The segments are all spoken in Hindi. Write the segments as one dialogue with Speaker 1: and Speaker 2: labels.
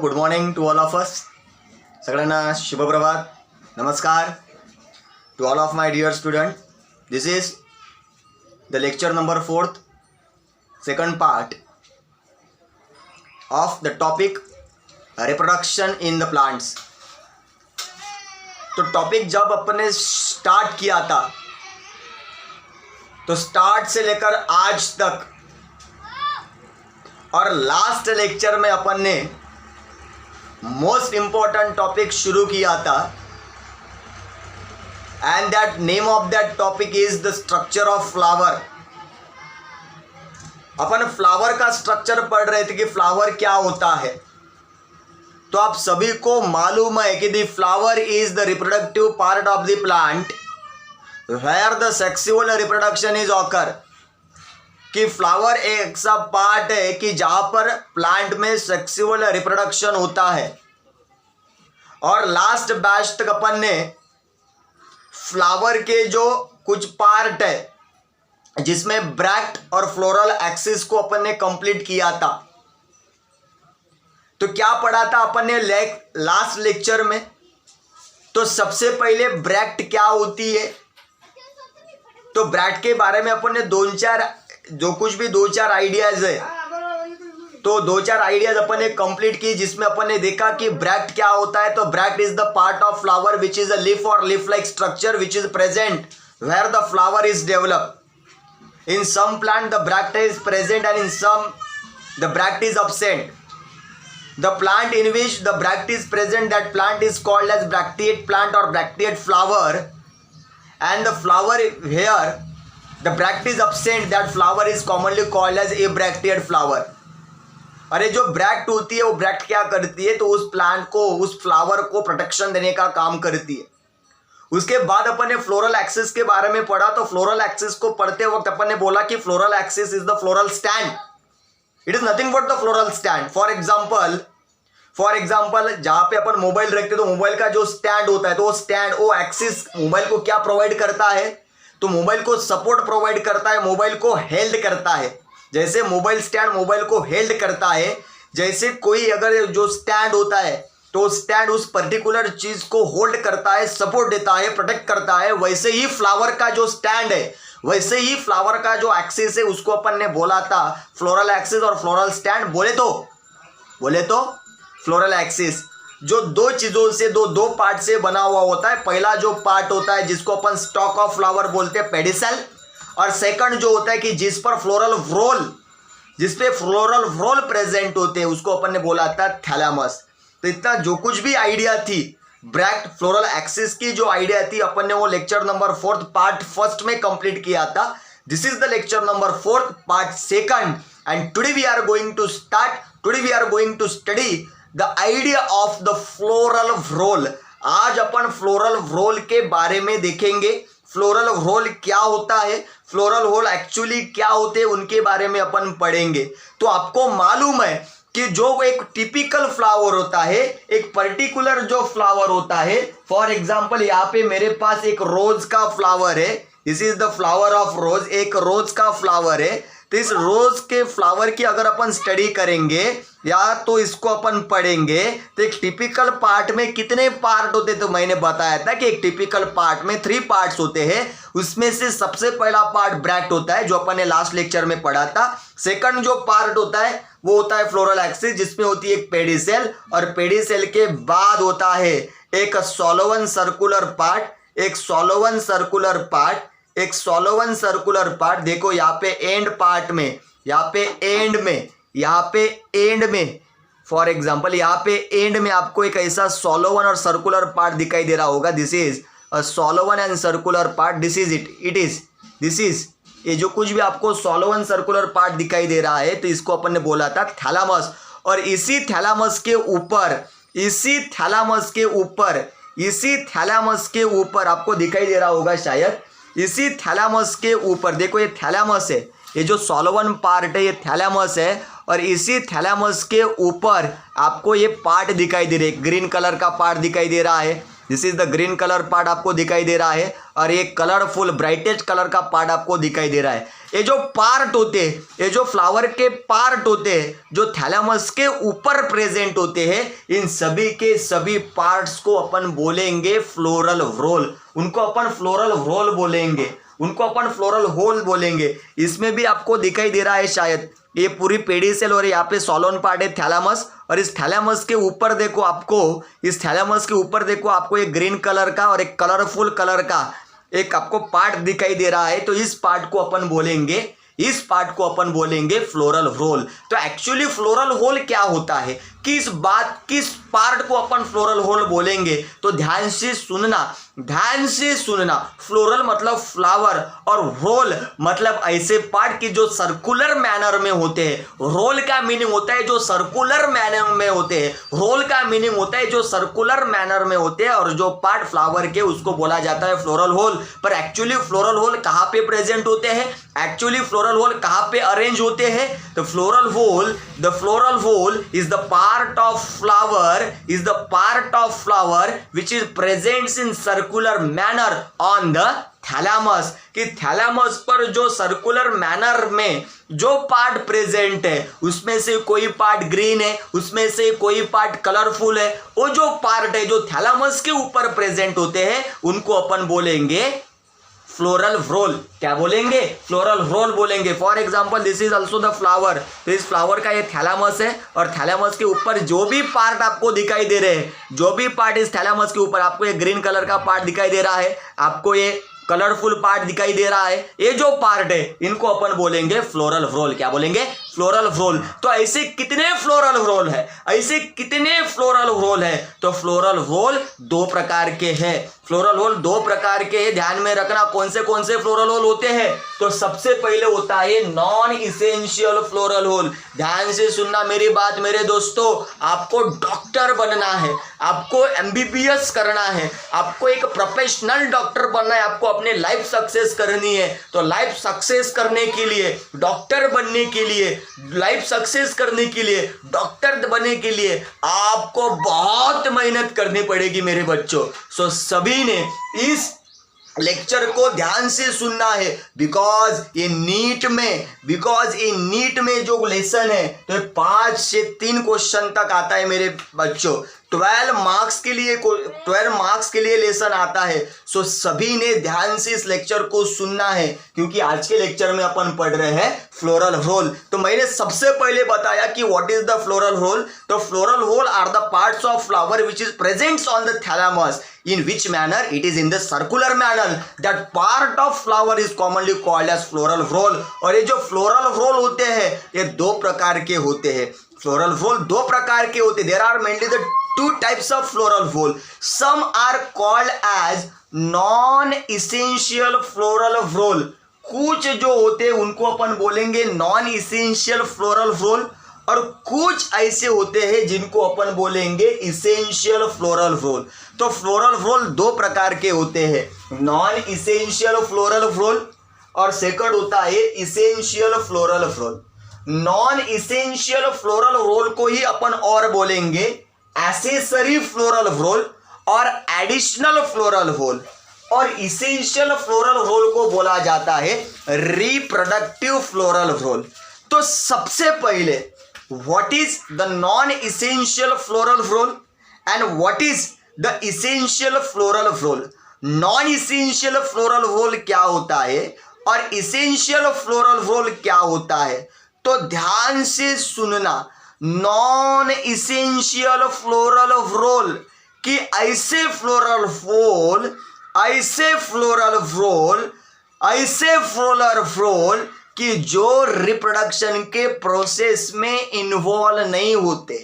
Speaker 1: Good morning to all of us. सगळ्यांना शुभप्रभात. नमस्कार to all of my dear student. This is the lecture number 4th, second part of the topic reproduction in the plants. तो टॉपिक जब अपन ने स्टार्ट किया था तो स्टार्ट से लेकर आज तक और लास्ट लेक्चर में अपन ने मोस्ट इंपॉर्टेंट टॉपिक शुरू किया था and that name of that topic is the structure of flower. Upon flower का स्ट्रक्चर पढ़ रहे थे कि फ्लावर क्या होता है. तो आप सभी को मालूम है कि the flower is the reproductive part of the plant where the sexual reproduction is occur. कि फ्लावर एक ऐसा पार्ट है कि जहां पर प्लांट में सेक्सुअल रिप्रोडक्शन होता है. और लास्ट बैच तक अपन ने फ्लावर के जो कुछ पार्ट है जिसमें ब्रैक्ट और फ्लोरल एक्सिस को अपन ने कंप्लीट किया था. तो क्या पढ़ा था अपन ने लास्ट लेक्चर में. तो सबसे पहले ब्रैक्ट क्या होती है. तो ब्रैक्ट के बारे में अपन ने दो चार आइडियाज है. तो 2-4 आइडियाज अपन ने कंप्लीट की जिसमें अपन ने देखा कि ब्रैक्ट क्या होता है. तो bract is the part of flower which is a leaf और leaf like structure which is present where the flower is develop. In some plant the bract is present and in some the bract is absent. The plant in which the bract is present, that plant is called as bracteate plant or bracteate flower. And the flower here, the bract is absent, that flower is commonly called as abracteate flower. अरे जो ब्रैक्ट होती है वो ब्रैक्ट क्या करती है. तो उस प्लांट को, उस फ्लावर को प्रोटेक्शन देने का काम करती है. उसके बाद अपन ने फ्लोरल एक्सिस के बारे में पढ़ा. तो फ्लोरल एक्सिस को पढ़ते वक्त अपन ने बोला कि floral axis is the floral stand. It is nothing but the floral stand. For example जहां पे अपन मोबाइल रखते तो मोबाइल का जो स्टैंड होता है तो वो एक्सिस मोबाइल को क्या प्रोवाइड करता है. तो मोबाइल को सपोर्ट प्रोवाइड करता है, मोबाइल को हेल्ड करता है. जैसे मोबाइल स्टैंड मोबाइल को हेल्ड करता है, जैसे कोई अगर जो स्टैंड होता है तो स्टैंड उस पर्टिकुलर चीज को होल्ड करता है, सपोर्ट देता है, प्रोटेक्ट करता है. वैसे ही फ्लावर का जो स्टैंड है, वैसे ही फ्लावर का जो एक्सिस है उसको अपन ने बोला था फ्लोरल एक्सिस और फ्लोरल स्टैंड. बोले तो फ्लोरल एक्सिस जो दो चीजों से दो पार्ट से बना हुआ होता है. पहला जो पार्ट होता है जिसको अपन स्टॉक ऑफ फ्लावर बोलते हैं, पेडिसल. और सेकंड जो होता है कि जिस पे फ्लोरल व्रोल प्रेजेंट होते हैं उसको अपन ने बोला था थैलेमस. तो इतना जो कुछ भी आइडिया थी ब्रैक्ट फ्लोरल एक्सिस की जो आइडिया थी अपन ने वो lecture number 4th part 1st में कंप्लीट किया था. This is the lecture number 4th part 2nd and today we are going to study the idea of the floral whorl. आज अपन फ्लोरल व्रोल के बारे में देखेंगे. फ्लोरल व्रोल क्या होता है, फ्लोरल व्रोल एक्चुअली क्या होते हैं, उनके बारे में अपन पढ़ेंगे. तो आपको मालूम है कि जो एक टिपिकल फ्लावर होता है, एक पर्टिकुलर जो फ्लावर होता है. फॉर एग्जाम्पल यहाँ पे मेरे पास एक रोज का फ्लावर है. This is the flower of रोज. एक रोज का फ्लावर है. तो इस रोज के फ्लावर की अगर अपन स्टडी करेंगे या तो इसको अपन पढ़ेंगे तो एक टिपिकल पार्ट में कितने पार्ट होते. तो मैंने बताया था कि एक टिपिकल पार्ट में 3 पार्ट्स होते हैं. उसमें से सबसे पहला पार्ट ब्रैक्ट होता है जो अपन ने लास्ट लेक्चर में पढ़ा था. सेकंड जो पार्ट होता है वो होता है फ्लोरल एक्सिस जिसमें होती है एक पेडिसेल. और पेडिसेल के बाद होता है एक सोलोवन सर्कुलर पार्ट. देखो यहाँ पे एंड में फॉर एग्जांपल यहाँ पे एंड में आपको एक ऐसा सोलोवन और सर्कुलर पार्ट दिखाई दे रहा होगा. This is a swollen and circular part. दिस इज ये जो कुछ भी आपको सोलोवन सर्कुलर पार्ट दिखाई दे रहा है तो इसको अपन ने बोला था थैलामस. और इसी थैलामस के ऊपर आपको दिखाई दे रहा होगा शायद. इसी थैलामस के ऊपर देखो ये थैलामस है, ये जो सोलोवन पार्ट है ये थैलामस है. और इसी थैलामस के ऊपर आपको ये पार्ट दिखाई दे रहे, ग्रीन कलर का पार्ट दिखाई दे रहा है. This is the green colour part आपको दिखाई दे रहा है. और एक कलरफुल ब्राइटेस्ट कलर का पार्ट आपको दिखाई दे रहा है. ये जो पार्ट होते हैं, ये जो फ्लावर के पार्ट होते हैं जो थैलेमस के ऊपर प्रेजेंट होते हैं, इन सभी के सभी पार्ट्स को अपन बोलेंगे फ्लोरल व्होल। उनको अपन फ्लोरल व्होल बोलेंगे, उनको अपन फ्लोरल होल बोलेंगे। इसमें भी आपको दिखाई दे रहा है शायद, ये पूरी पेडिसेल और यहाँ पे सोलोन पार्ट है थैलेमस, और इस थैलेमस के ऊपर देखो आपको, इस थैलेमस के ऊपर देखो आपको एक ग्रीन कलर का और एक कलरफुल कलर का एक आपको पार्ट दिखाई दे रहा है। तो इस पार्ट को अपन बोलेंगे, इस पार्ट को अपन बोलेंगे फ्लोरल व्होल। तो एक्चुअली फ्लोरल होल क्या होता है, किस पार्ट को अपन फ्लोरल होल बोलेंगे, तो ध्यान से सुनना, ध्यान से सुनना। फ्लोरल मतलब फ्लावर और होल मतलब ऐसे पार्ट की जो सर्कुलर मैनर में होते हैं। रोल का मीनिंग होता है जो सर्कुलर मैनर में होते हैं, रोल का मीनिंग होता है जो सर्कुलर मैनर में होते हैं, और जो पार्ट फ्लावर के उसको बोला जाता है फ्लोरल होल। पर एक्चुअली फ्लोरल होल कहाँ पे प्रेजेंट होते हैं, एक्चुअली फ्लोरल होल कहाँ पे अरेंज होते हैं? The floral whorl is the part of flower which is presents in circular manner on the thalamus. कि थैलेमस पर जो सर्कुलर मैनर में जो पार्ट प्रेजेंट है उसमें से कोई पार्ट ग्रीन है, उसमें से कोई पार्ट कलरफुल है, वो जो पार्ट है जो थैलेमस के ऊपर प्रेजेंट होते हैं उनको अपन बोलेंगे फ्लोरल व्होल। क्या बोलेंगे? फ्लोरल व्होल बोलेंगे। For example this is also the flower, तो इस फ्लावर का ये थैलेमस है, और थैलेमस के ऊपर जो भी पार्ट आपको दिखाई दे रहे हैं, जो भी पार्ट इस थैलेमस के ऊपर आपको ये ग्रीन कलर का पार्ट दिखाई दे रहा है, आपको ये कलरफुल पार्ट दिखाई दे रहा है, ये जो पार्ट है इनको अपन बोलेंगे फ्लोरल व्होल। क्या बोलेंगे? Floral whorl. तो ऐसे कितने फ्लोरल व्होल है, ऐसे कितने फ्लोरल व्होल है? तो फ्लोरल व्होल दो प्रकार के हैं, फ्लोरल व्होल दो प्रकार के हैं। ध्यान में रखना कौन से फ्लोरल व्होल होते हैं। तो सबसे पहले होता है नॉन इसेंशियल फ्लोरल व्होल। ध्यान से सुनना मेरी बात मेरे दोस्तों, आपको डॉक्टर बनना है, आपको MBBS करना है, आपको एक प्रोफेशनल डॉक्टर बनना है, आपको अपने लाइफ सक्सेस करनी है। तो लाइफ सक्सेस करने के लिए, डॉक्टर बनने के लिए, लाइफ सक्सेस करने के लिए, डॉक्टर बनने के लिए आपको बहुत मेहनत करनी पड़ेगी मेरे बच्चों। सो सभी ने इस लेक्चर को ध्यान से सुनना है, बिकॉज ये नीट में जो लेसन है तो 5 से 3 क्वेश्चन तक आता है मेरे बच्चों। 12 मार्क्स के लिए लेसन आता है। सो सभी ने ध्यान से इस लेक्चर को सुनना है, क्योंकि आज के लेक्चर में अपन पढ़ रहे हैं फ्लोरल व्होल। तो मैंने सबसे पहले बताया कि what is the floral whorl. तो floral whorl are the parts of flower which is presents on the thalamus, in which manner it is in the circular manner, that part of flower is commonly called as floral whorl। और ये जो फ्लोरल व्होल होते हैं ये 2 प्रकार के होते हैं। फ्लोरल व्होल 2 प्रकार के होते हैं। There are mainly the 2 types of floral whorl. Some are called as non-essential floral whorl। कुछ जो होते हैं उनको अपन बोलेंगे नॉन इसेंशियल फ्लोरल व्होल, और कुछ ऐसे होते हैं जिनको अपन बोलेंगे इसेंशियल फ्लोरल व्होल। तो फ्लोरल व्होल 2 प्रकार के होते हैं, नॉन इसेंशियल फ्लोरल व्होल और सेकंड होता है essential floral whole. Non essential floral whole को ही अपन और बोलेंगे एक्सेसरी फ्लोरल व्होल और एडिशनल फ्लोरल व्होल, और इसेंशियल फ्लोरल व्होल को बोला जाता है रिप्रोडक्टिव फ्लोरल व्होल। तो सबसे पहले what is the non-essential floral whorl and what is the essential floral whorl। non-essential floral whorl क्या होता है और essential floral whorl क्या होता है? तो ध्यान से सुनना, non-essential floral whorl कि ऐसे floral whorl कि जो रिप्रोडक्शन के प्रोसेस में इन्वॉल्व नहीं होते।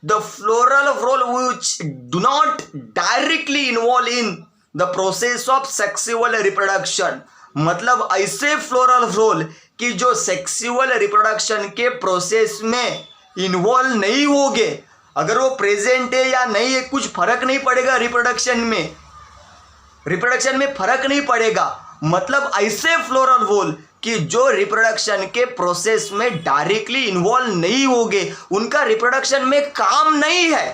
Speaker 1: The floral whole which do not directly involve in the process of sexual reproduction. मतलब ऐसे फ्लोरल व्होल कि जो सेक्सुअल रिप्रोडक्शन के प्रोसेस में इन्वॉल्व नहीं होंगे, अगर वो प्रेजेंट है या नहीं है कुछ फर्क नहीं पड़ेगा, रिप्रोडक्शन में फर्क नहीं पड़ेगा। मतलब ऐसे फ्लोरल व्होल कि जो रिप्रोडक्शन के प्रोसेस में डायरेक्टली इन्वॉल्व नहीं होंगे, उनका रिप्रोडक्शन में काम नहीं है,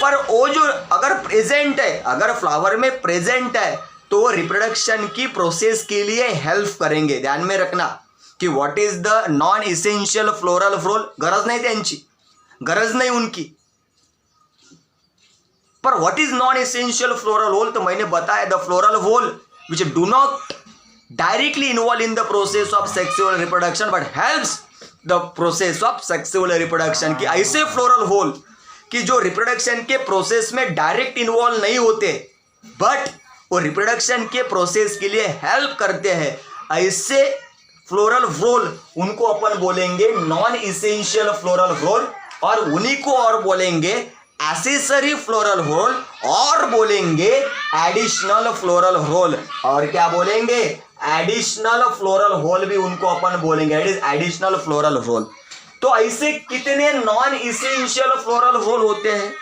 Speaker 1: पर वो जो अगर प्रेजेंट है, अगर फ्लावर में प्रेजेंट है तो रिप्रोडक्शन की प्रोसेस के लिए हेल्प करेंगे। ध्यान में रखना कि what is the non essential floral whorl, गरज नाही त्यांची, गरज नाही उनकी, पर what is non essential floral whorl, तो मैंने बताया the floral whorl which do not directly involve in the process of sexual reproduction but helps the process of sexual reproduction. की ऐसे फ्लोरल होल कि जो रिप्रोडक्शन के प्रोसेस में डायरेक्ट इन्वॉल्व नहीं होते बट वो रिप्रोडक्शन के प्रोसेस के लिए हेल्प करते हैं, ऐसे फ्लोरल रोल उनको अपन बोलेंगे नॉन इसेंशियल फ्लोरल रोल, और उन्हीं को और बोलेंगे एक्सेसरी फ्लोरल रोल, और बोलेंगे एडिशनल फ्लोरल रोल, और क्या बोलेंगे एडिशनल फ्लोरल रोल भी उनको अपन बोलेंगे, it is additional floral whorl. तो ऐसे कितने नॉन इसेंशियल फ्लोरल रोल होते हैं?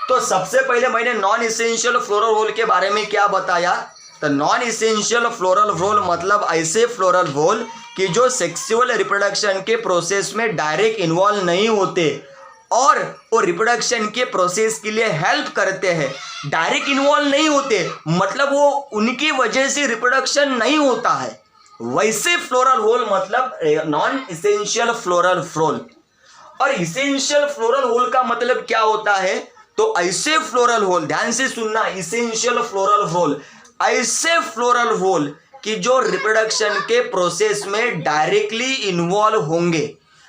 Speaker 1: तो सबसे पहले मैंने नॉन इसेंशियल फ्लोरल रोल के बारे में क्या बताया, तो नॉन इसेंशियल फ्लोरल रोल मतलब ऐसे फ्लोरल रोल कि जो सेक्सुअल रिप्रोडक्शन के प्रोसेस में डायरेक्ट इन्वॉल्व नहीं होते और वो रिप्रोडक्शन के प्रोसेस के लिए हेल्प करते हैं। डायरेक्ट इन्वॉल्व नहीं होते मतलब वो उनकी वजह से रिप्रोडक्शन नहीं होता है, वैसे फ्लोरल होल मतलब नॉन इसेंशियल फ्लोरल रोल। और इसेंशियल फ्लोरल होल का मतलब क्या होता है, तो ऐसे फ्लोरल होल, ध्यान से सुनना, इसेंशियल फ्लोरल होल ऐसे फ्लोरल होल कि जो रिप्रोडक्शन के प्रोसेस में डायरेक्टली इन्वॉल्व होंगे,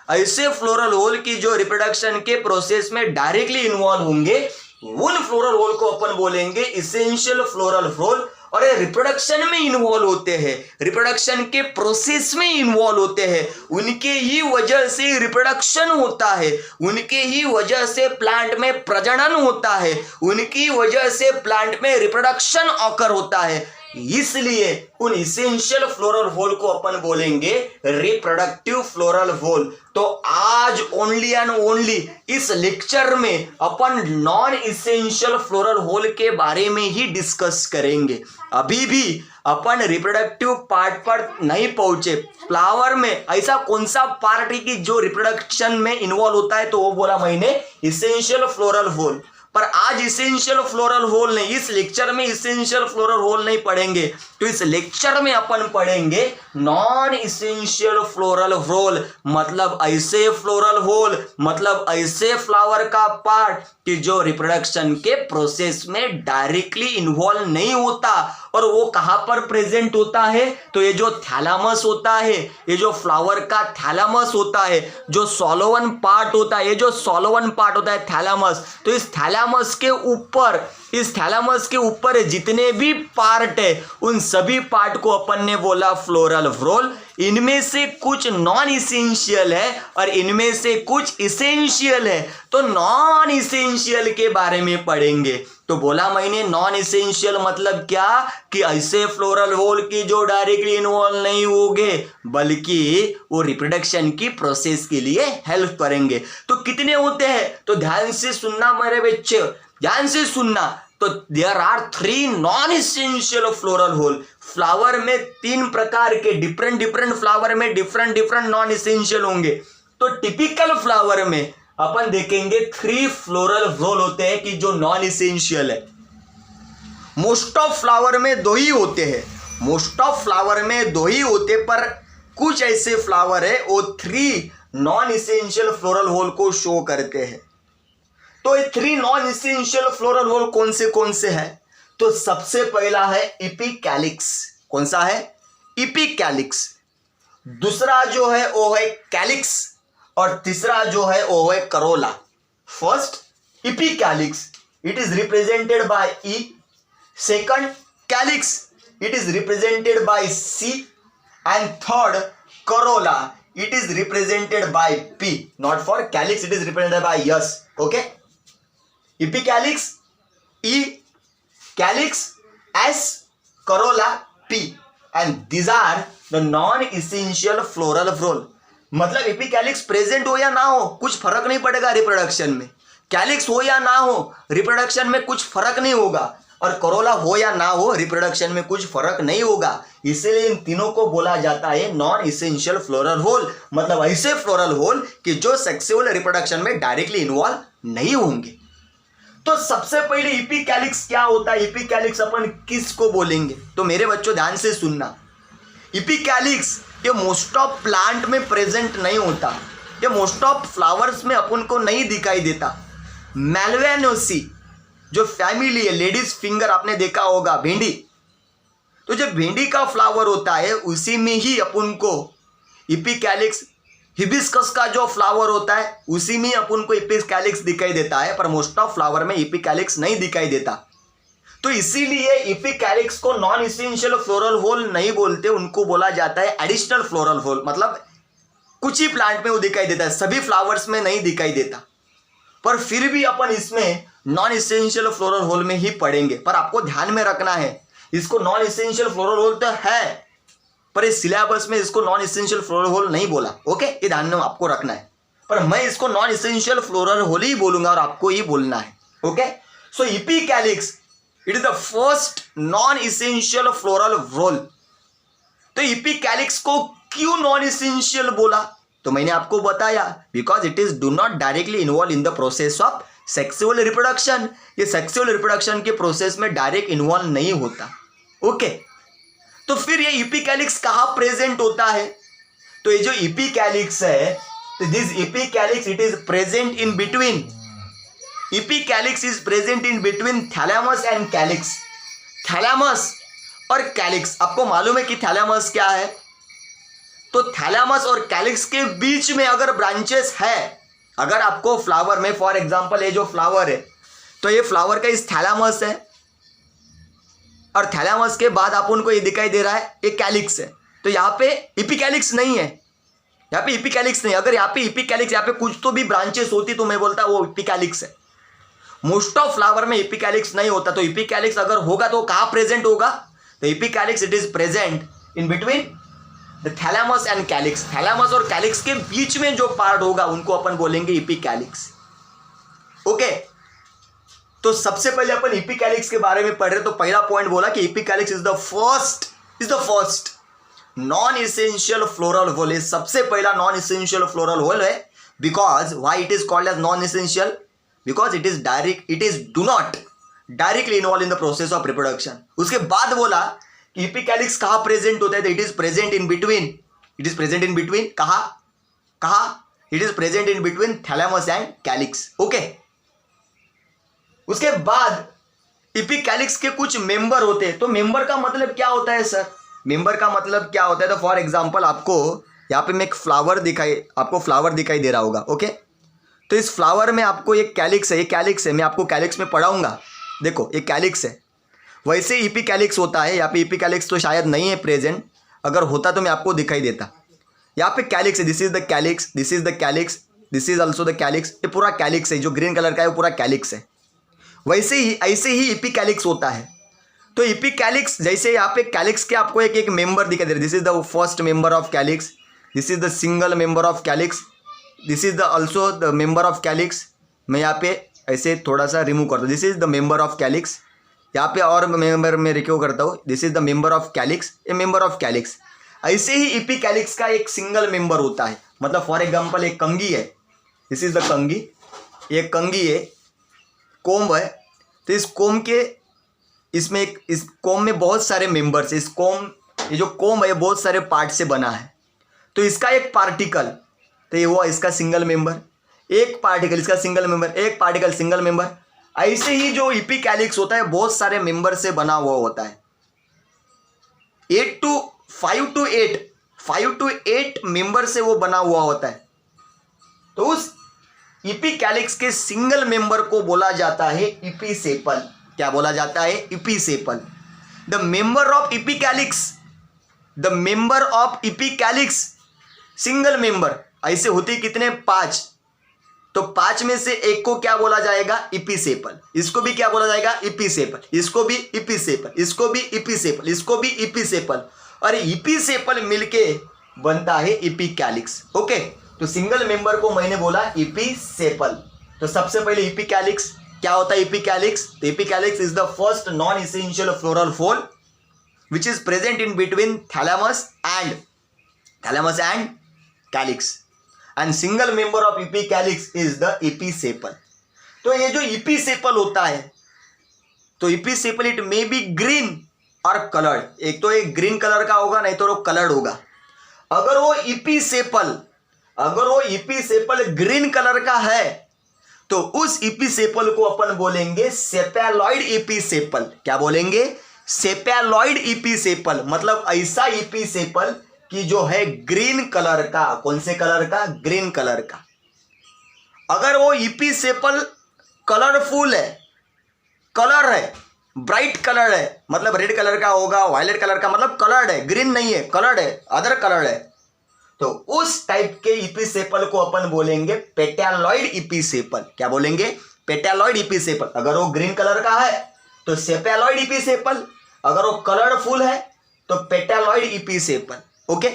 Speaker 1: ऐसे फ्लोरल होल की जो रिप्रोडक्शन के प्रोसेस में डायरेक्टली इन्वॉल्व होंगे, उन फ्लोरल होल को अपन बोलेंगे इसेंशियल फ्लोरल होल। और ये रिप्रोडक्शन में इन्वॉल्व होते हैं, रिप्रोडक्शन के प्रोसेस में इन्वॉल्व होते हैं, उनके ही वजह से रिप्रोडक्शन होता है, उनके ही वजह से प्लांट में प्रजनन होता है, उनकी वजह से प्लांट में रिप्रोडक्शन ऑकर होता है, इसलिए उन इसेंशियल फ्लोरल होल को अपन बोलेंगे रिप्रोडक्टिव फ्लोरल होल। तो आज ओनली एंड ओनली इस लेक्चर में अपन नॉन इसेंशियल फ्लोरल होल के बारे में ही डिस्कस करेंगे। अभी भी अपन रिप्रोडक्टिव पार्ट पर नहीं पहुंचे। फ्लावर में ऐसा कौन सा पार्ट है कि जो रिप्रोडक्शन में इन्वॉल्व होता है, तो वो बोला मैंने इसेंशियल फ्लोरल होल। पर आज इसेंशियल फ्लोरल होल नहीं, इस लेक्चर में इसेंशियल फ्लोरल होल नहीं पढ़ेंगे, तो इस लेक्चर में अपन पढ़ेंगे नॉन इसेंशियल फ्लोरल होल मतलब ऐसे फ्लोरल होल मतलब ऐसे फ्लावर का पार्ट कि जो रिप्रोडक्शन के प्रोसेस में डायरेक्टली इन्वॉल्व नहीं होता। और वो कहां पर प्रेजेंट होता है, तो ये जो थैलामस होता है, ये जो फ्लावर का थैलामस होता है, जो सोलोवन पार्ट होता है, ये जो सोलोवन पार्ट होता है थैलामस, तो इस थैलामस के ऊपर, इस थैलामस के ऊपर जितने भी पार्ट है उन सभी पार्ट को अपन ने बोला फ्लोरल रोल। इनमें से कुछ नॉन इसेंशियल है और इनमें से कुछ इसेंशियल है, तो नॉन इसेंशियल के बारे में पढ़ेंगे। तो बोला मैंने नॉन इसेंशियल मतलब क्या, कि ऐसे फ्लोरल होल की जो डायरेक्टली इन्वॉल्व नहीं होंगे बल्कि वो रिप्रोडक्शन की प्रोसेस के लिए हेल्प करेंगे। तो कितने होते हैं, तो ध्यान से सुनना मेरे बच्चे, ध्यान से सुनना। तो there are 3 non essential floral whorl. Flower में 3 प्रकार के डिफरेंट फ्लावर में डिफरेंट नॉन इसेंशियल होंगे। तो टिपिकल फ्लावर में अपन देखेंगे 3 फ्लोरल होल होते हैं कि जो नॉन इसेंशियल है। मोस्ट ऑफ फ्लावर में 2 ही होते हैं, मोस्ट ऑफ फ्लावर में 2 ही होते, पर कुछ ऐसे फ्लावर है वो 3 नॉन इसेंशियल फ्लोरल होल को शो करते हैं। तो ये 3 नॉन इसेंशियल फ्लोरल होल कौन से है, तो सबसे पहला है इपिकैलिक्स। कौन सा है, इपिकैलिक्स। दूसरा जो है वो है कैलिक्स और तीसरा जो है वो है corolla. First epicalyx, it is represented by E. Second calyx, it is represented by C. And third corolla, it is represented by P. Not for calyx, it is represented by S. Okay? Epicalyx, E, calyx, S, corolla, P. And these are the non-essential floral roll. मतलब एपिकैलिक्स प्रेजेंट हो या ना हो कुछ फर्क नहीं पड़ेगा रिप्रोडक्शन में, कैलिक्स हो या ना हो रिप्रोडक्शन में कुछ फर्क नहीं होगा, और करोला हो या ना हो रिप्रोडक्शन में कुछ फर्क नहीं होगा। इसलिए इन तीनों को बोला जाता है नॉन इसेंशियल फ्लोरल होल, मतलब ऐसे फ्लोरल होल कि जो सेक्सुअल रिप्रोडक्शन में डायरेक्टली इन्वॉल्व नहीं होंगे। तो सबसे पहले इपिकैलिक्स क्या होता है, इपिकैलिक्स अपन किसको बोलेंगे? तो मेरे बच्चों ध्यान से सुनना, इपिकैलिक्स ये मोस्ट ऑफ प्लांट में प्रेजेंट नहीं होता, ये मोस्ट ऑफ फ्लावर्स में अपन को नहीं दिखाई देता। मेलवेनोसी जो फैमिली है, लेडीज फिंगर आपने देखा होगा, भिंडी, तो जो भिंडी का फ्लावर होता है उसी में ही अपन को इपिकैलिक्स, हिबिस्कस का जो फ्लावर होता है उसी में अपन को इपिकैलिक्स दिखाई देता है, पर मोस्ट ऑफ फ्लावर में इपिकैलिक्स नहीं दिखाई देता। तो इसीलिए इपिकैलिक्स को नॉन इसेंशियल फ्लोरल होल नहीं बोलते, उनको बोला जाता है एडिशनल फ्लोरल होल। मतलब कुछ ही प्लांट में वो दिखाई देता है, सभी फ्लावर्स में नहीं दिखाई देता, पर फिर भी अपन इसमें नॉन इसेंशियल फ्लोरल होल में ही पढ़ेंगे। पर आपको ध्यान में रखना है, इसको नॉन इसेंशियल फ्लोरल होल तो है, पर इस सिलेबस में इसको नॉन इसेंशियल फ्लोरल होल नहीं बोला। ओके, ये ध्यान में आपको रखना है, पर मैं इसको नॉन इसेंशियल फ्लोरल होल ही बोलूंगा और आपको ही बोलना है। Okay, so epicalyx it is the first non essential floral whorl. तो इपिकैलिक्स को क्यों नॉन इसेंशियल बोला? तो मैंने आपको बताया, because it is do not directly involve in the process of sexual reproduction. ये सेक्सुअल रिप्रोडक्शन के प्रोसेस में डायरेक्ट इन्वॉल्व नहीं होता। ओके, तो फिर ये इपिकैलिक्स कहाँ प्रेजेंट होता है? तो ये जो इपिकैलिक्स है, तो this epicalyx it is present in between, epicalyx is present in between thalamus and calyx. Thalamus और कैलिक्स, आपको मालूम है कि थैलेमस क्या है? तो थैलेमस और कैलिक्स के बीच में अगर ब्रांचेस है, अगर आपको फ्लावर में फॉर एग्जांपल ये जो फ्लावर है, तो ये फ्लावर का इस थैलेमस है और थैलेमस के बाद आप उनको ये दिखाई दे रहा है ये कैलिक्स है, तो यहाँ पे इपिकैलिक्स नहीं है, यहाँ पे इपिकैलिक्स नहीं। अगर यहाँ पे इपिकैलिक्स, यहाँ पे कुछ तो भी ब्रांचेस होती तो मैं बोलता वो इपिकैलिक्स है। मोस्ट ऑफ फ्लावर में इपिकैलिक्स नहीं होता, तो इपिकैलिक्स अगर होगा तो कहाँ प्रेजेंट होगा? तो epicalyx it is present in between the thalamus and calyx. Thalamus और कैलिक्स के बीच में जो पार्ट होगा उनको अपन बोलेंगे इपिकैलिक्स। ओके, तो सबसे पहले अपन इपिकैलिक्स के बारे में पढ़ रहे, तो पहला पॉइंट बोला कि epicalyx is the first non essential floral whorl. ये सबसे पहला नॉन इसेंशियल फ्लोरल होल है। Because why it is called as non essential? Because it is do not directly involve in the process of reproduction. उसके बाद बोला कि इपिकैलिक्स कहाँ प्रेजेंट होता है? तो it is present in between, कहाँ? It is present in between thalamus and calyx. Okay, उसके बाद इपिकैलिक्स के कुछ मेंबर होते हैं। तो मेंबर का मतलब क्या होता है सर? मेंबर का मतलब क्या होता है? तो फॉर एग्जांपल आपको यहाँ पे मैं एक फ्लावर दिखाई दे रहा होगा। ओके, तो इस फ्लावर में आपको एक कैलिक्स है, ये कैलिक्स है, मैं आपको कैलिक्स में पढ़ाऊंगा। देखो ये कैलिक्स है, वैसे इपिकैलिक्स होता है। यहाँ पे इपिकैलिक्स तो शायद नहीं है प्रेजेंट, अगर होता तो मैं आपको दिखाई देता। यहाँ पे कैलिक्स है, this is the calyx, this is the calyx, this is also the calyx. ये पूरा कैलिक्स है, जो ग्रीन कलर का है वो पूरा कैलिक्स है। वैसे ही ऐसे ही इपिकैलिक्स होता है। तो इपिकैलिक्स जैसे यहाँ पे कैलिक्स के आपको एक मेंबर दिखाई दे रहा है, this is the first member of calyx, this is the single member of calyx, this is the also the member of calyx. मैं यहाँ पे ऐसे थोड़ा सा रिमूव करता हूँ, this is the member of calyx. यहाँ पे और मेंबर में रिक्यू करता हूँ, this is the member of calyx, A member of calyx. ऐसे ही इपिकैलिक्स का एक सिंगल मेंबर होता है। मतलब फॉर एग्जांपल एक कंगी है, दिस इज द कंगी, ये कंगी है, कोम्ब है। तो इस कोम्ब के इस कोम्ब में बहुत सारे मेंबर्स, इस कोम्ब, ये जो कोम्ब है बहुत सारे पार्ट से बना है। तो इसका एक पार्टिकल, तो ये हुआ इसका सिंगल मेंबर, एक पार्टिकल इसका सिंगल मेंबर, एक पार्टिकल सिंगल मेंबर। ऐसे ही जो इपिकैलिक्स होता है बहुत सारे मेंबर से बना हुआ होता है। 5 to 8 मेंबर से वो बना हुआ होता है। तो उस इपिकैलिक्स के सिंगल मेंबर को बोला जाता है इपिसेपल। क्या बोला जाता है? Episepal. The member of epicalyx single member ऐसे होते कितने? 5। तो 5 में से एक को क्या बोला जाएगा? इपिसेपल। इसको भी क्या बोला जाएगा? इपिसेपल। इसको भी इपिसेपल, इसको भी इपिसेपल, इसको भी इपिसेपल, और इपिसेपल मिलके बनता है इपिकैलिक्स। ओके, तो सिंगल मेंबर को मैंने बोला इपिसेपल। तो सबसे पहले इपिकैलिक्स क्या होता है? इपिकैलिक्स, तो epicalyx is the first non essential floral whorl which is present in between thalamus and calyx, and single member of epicalix is the episepal। तो तो ये जो इपीसेपल होता है, तो इपीसेपल इट मे बी ग्रीन और कलर्ड। एक तो एक ग्रीन कलर का होगा, नहीं तो वो कलर्ड होगा। अगर वो इपीसेपल ग्रीन कलर का है तो उस इपीसेपल को अपन बोलेंगे सेपेलॉइड इपीसेपल। क्या बोलेंगे? सेपेलॉइड इपीसेपल, मतलब ऐसा इपीसेपल कि जो है ग्रीन कलर का। कौन से कलर का? ग्रीन कलर का। अगर वो इपीसेपल कलरफुल है, कलर है, ब्राइट कलर है, मतलब रेड कलर का होगा, वायलेट कलर का, मतलब कलर्ड है, ग्रीन नहीं है, कलर्ड है, अदर कलर है, तो उस टाइप के इपीसेपल को अपन बोलेंगे पेटैलॉइड इपीसेपल। क्या बोलेंगे? पेटैलॉइड इपीसेपल। अगर वो ग्रीन कलर का है तो सेपेलॉइड इपीसेपल, अगर वो कलरफुल है तो पेटैलॉइड इपीसेपल। ओके,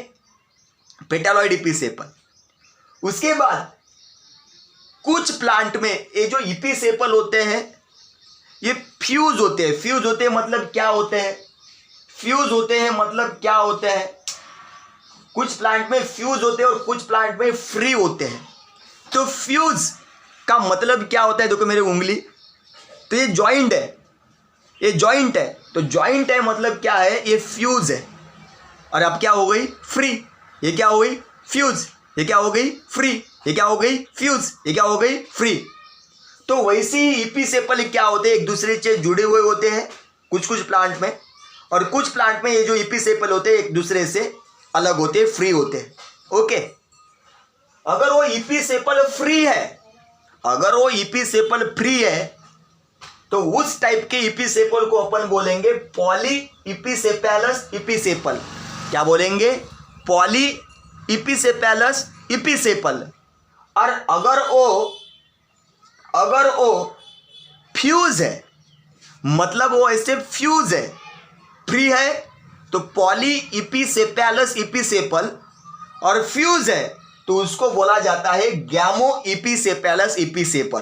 Speaker 1: पेटैलॉइड इपीसेपल। उसके बाद कुछ प्लांट में ये जो इपीसेपल होते हैं ये फ्यूज होते हैं। फ्यूज होते हैं मतलब क्या होते हैं? फ्यूज होते हैं मतलब क्या होते हैं? कुछ प्लांट में फ्यूज होते हैं और कुछ प्लांट में फ्री होते हैं। तो फ्यूज का मतलब क्या होता है? देखो मेरी उंगली, तो ये जॉइंट है, ये जॉइंट है, तो जॉइंट है मतलब क्या है? ये फ्यूज है। और अब क्या हो गई? फ्री। ये क्या हो गई? फ्यूज। ये क्या हो गई? फ्री। ये क्या हो गई? फ्यूज। ये क्या हो गई? फ्री। तो वैसे ही इपीसेपल क्या होते हैं? एक दूसरे से जुड़े हुए होते हैं कुछ कुछ प्लांट में, और कुछ प्लांट में ये जो इपीसेपल होते हैं एक दूसरे से अलग होते हैं, फ्री होते हैं। ओके, अगर वो इपीसेपल फ्री है, अगर वो इपीसेपल फ्री है तो उस टाइप के इपीसेपल को अपन बोलेंगे पॉली इपीसेपेलस इपीसेपल। क्या बोलेंगे? पॉली इपीसेपेलस इपीसेपल। और अगर वो फ्यूज है, मतलब वो ऐसे फ्यूज है, फ्री है, तो पॉली इपीसेपेलस इपीसेपल, और फ्यूज है तो उसको बोला जाता है गैमो इपीसेपेलस इपीसेपल।